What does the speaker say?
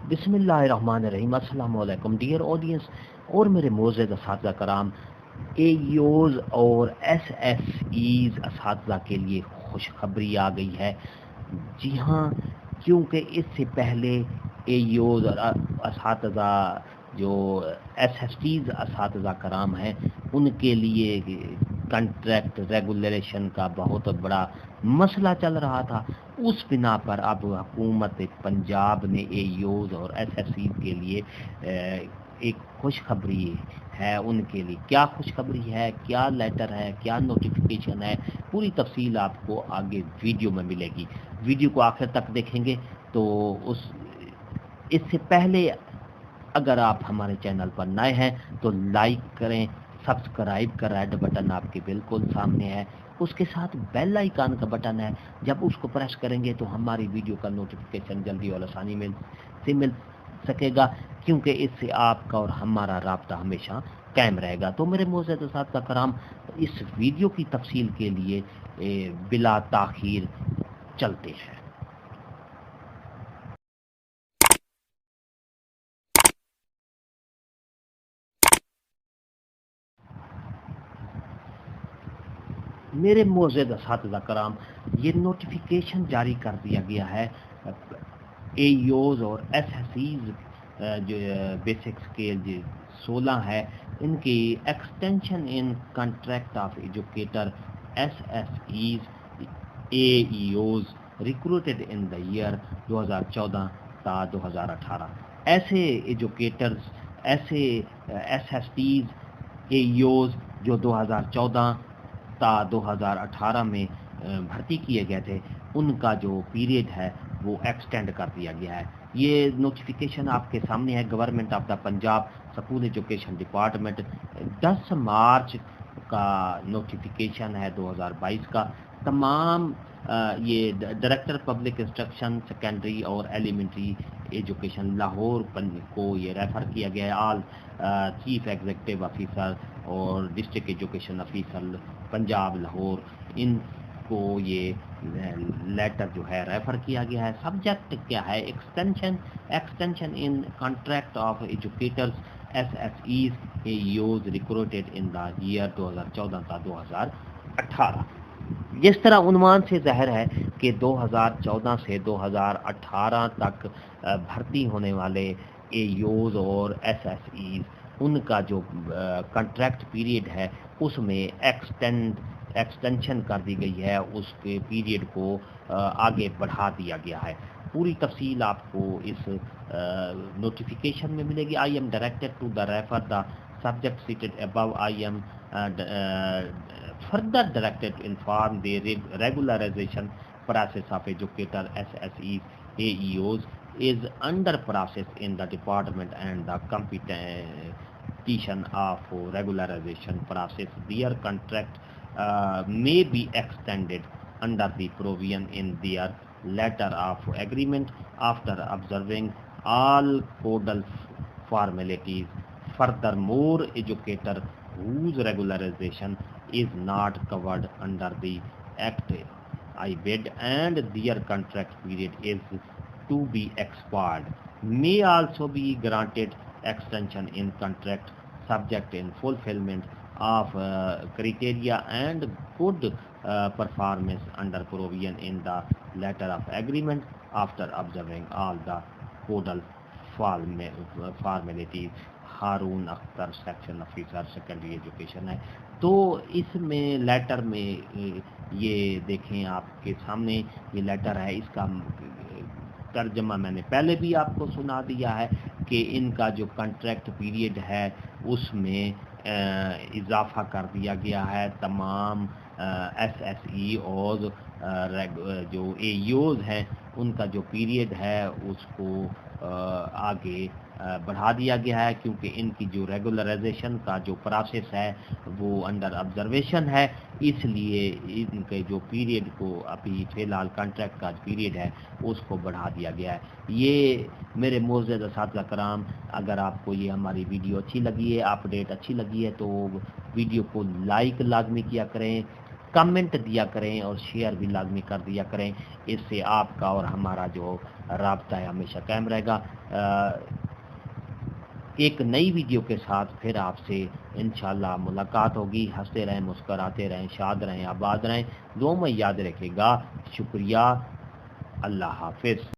बिस्मिल्लाहिर्रहमानिर्रहीम। अस्सलाम वालेकुम डियर ऑडियंस और मेरे मोअज़्ज़ज़ असातिज़ा कराम। एईओज़ और एसएसईज़ असातिज़ा के लिए खुशखबरी आ गई है। जी हाँ, क्योंकि इससे पहले एईओज़ और असातिज़ा जो एसएसटीज़ असातिज़ा कराम हैं उनके लिए कंट्रैक्ट रेगुलेशन का बहुत बड़ा मसला चल रहा था। उस बिना पर अब हुकूमत पंजाब ने एईओज़ और एसएसईज़ के लिए एक खुशखबरी है। उनके लिए क्या खुशखबरी है, क्या लेटर है, क्या नोटिफिकेशन है, पूरी तफसील आपको आगे वीडियो में मिलेगी। वीडियो को आखिर तक देखेंगे तो इससे पहले अगर आप हमारे चैनल पर नए हैं तो लाइक करें, सब्सक्राइब का रेड बटन आपके बिल्कुल सामने है, उसके साथ बेल आइकन का बटन है। जब उसको प्रेस करेंगे तो हमारी वीडियो का नोटिफिकेशन जल्दी और आसानी से मिल सकेगा, क्योंकि इससे आपका और हमारा राब्ता हमेशा कायम रहेगा। तो मेरे मोअज़्ज़ज़ असातिज़ा कराम, इस वीडियो की तफसील के लिए बिला ताख़ीर चलते हैं। मेरे मोअज़्ज़ज़ असातिज़ा कराम, ये नोटिफिकेशन जारी कर दिया गया है एईओज़ और एसएसईज़ जो बेसिक स्केल जो 16 है, इनकी extension in contract of educator SSEs AEOs recruited in the year 2014 ता 2018। ऐसे एजुकेटर्स, ऐसे एसएसटीज़ एईओज़ जो 2014 ता 2018 में भर्ती किए गए थे, उनका जो पीरियड है वो एक्सटेंड कर दिया गया है। ये नोटिफिकेशन आपके सामने है। Government of the Punjab school education department 10 मार्च का नोटिफिकेशन है 2022 का। तमाम ये डायरेक्टर पब्लिक इंस्ट्रक्शन सेकेंडरी और एलिमेंट्री एजुकेशन लाहौर को ये रेफ़र किया गया है। ऑल चीफ एग्जीक्यूटिव ऑफिसर और district education officer Punjab Lahore, इनको ये लेटर जो है रेफ़र किया गया है। सब्जेक्ट क्या है? Extension in contract of educators SSEs AEOs recruited in the year 2014 ता 2018। जिस तरह उन्वान से ज़ाहिर है कि 2014 से 2018 तक भर्ती होने वाले एईओज़ और एसएसईज़, उनका जो कॉन्ट्रैक्ट पीरियड है उसमें एक्सटेंशन कर दी गई है, उसके पीरियड को आगे बढ़ा दिया गया है। पूरी तफसील आपको इस नोटिफिकेशन में मिलेगी। I am directed to the refer the subject cited above. I am further directed to inform the regularization process of educator SSEs AEOs is under process in the department and the competition of regularization process. Their contract may be extended under the provision in their letter of agreement after observing all codal formalities. Furthermore, educator whose regularization is not covered under the Act I bid and their contract period is to be expired may also be granted extension in contract subject in fulfillment of criteria and good performance under provision in the letter of agreement after observing all the codal formalities. Haroon Akhtar section officer secondary education है। तो इसमें letter में ये देखें, आपके सामने ये letter है। इसका तर्जमा मैंने पहले भी आपको सुना दिया है कि इनका जो कॉन्ट्रैक्ट पीरियड है उसमें इजाफा कर दिया गया है। तमाम एसएसई और जो एईओज़ हैं उनका जो पीरियड है उसको आगे बढ़ा दिया गया है, क्योंकि इनकी जो रेगुलराइजेशन का जो प्रोसेस है वो अंडर ऑब्जर्वेशन है, इसलिए इनके जो पीरियड को अभी फ़िलहाल कॉन्ट्रैक्ट का पीरियड है उसको बढ़ा दिया गया है। ये मेरे मोअज़्ज़ज़ असातिज़ा कराम, अगर आपको ये हमारी वीडियो अच्छी लगी है, अपडेट अच्छी लगी है, तो वीडियो को लाइक लाजमी किया करें, کمنٹ دیا کریں اور شیئر بھی لازمی کر دیا کریں، اس سے آپ کا اور ہمارا جو رابطہ ہے ہمیشہ قائم رہے گا۔ ایک نئی ویڈیو کے ساتھ پھر آپ سے انشاءاللہ ملاقات ہوگی۔ ہنستے رہیں، مسکراتے رہیں، شاد رہیں، آباد رہیں، دعاؤں میں یاد رکھے گا۔ شکریہ، اللہ حافظ۔